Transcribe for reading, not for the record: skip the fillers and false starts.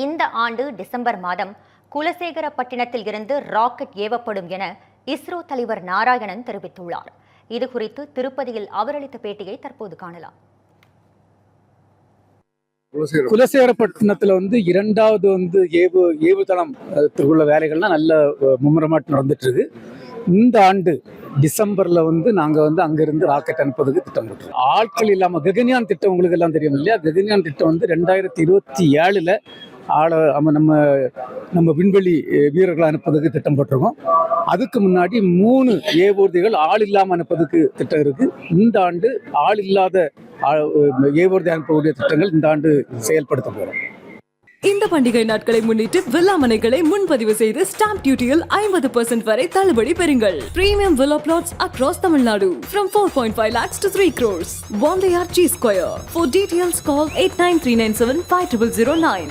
இந்த ஆண்டு டிசம்பர் மாதம் குலசேகரப்பட்டினத்தில் இருந்து ராக்கெட் ஏவப்படும் என இஸ்ரோ தலைவர் நாராயணன் தெரிவித்துள்ளார். இதுகுறித்து திருப்பதியில் அவர் அளித்த பேட்டியை தற்போது காணலாம். குலசேகரப்பட்டினத்துல இரண்டாவது ஏவுதளம் உள்ள வேலைகள்லாம் நல்ல மும்முரமாட்டு நடந்துட்டு இருக்கு. இந்த ஆண்டு டிசம்பர்ல நாங்க அங்கிருந்து ராக்கெட் அனுப்புறதுக்கு திட்டம் போட்டுருக்கோம். ஆட்கள் இல்லாம ககன்யான் திட்டம் உங்களுக்கு எல்லாம் தெரியும் இல்லையா? ககன்யான் திட்டம் 2027ல நம்ம விண்வெளி வீரர்களை அனுப்புறதுக்கு திட்டம் போட்டிருக்கோம். அதுக்கு முன்னாடி 3 ஏவூர்திகள் ஆள் இல்லாம அனுப்புறதுக்கு திட்டம் இருக்கு. இந்த ஆண்டு ஆள் இல்லாத ஏவூர்தி அனுப்பக்கூடிய திட்டங்கள் இந்த ஆண்டு செயல்படுத்த போறோம். இந்த பண்டிகை நாட்களை முன்னிட்டு வில்லா மனைகளை முன்பதிவு செய்து ஸ்டாம்ப் டியூட்டியில் 50% வரை தள்ளுபடி பெறுங்கள். Premium villa plots across Tamil Nadu from 4.5 lakhs to 3 crores. One layer G Square. For details call 89397 5009.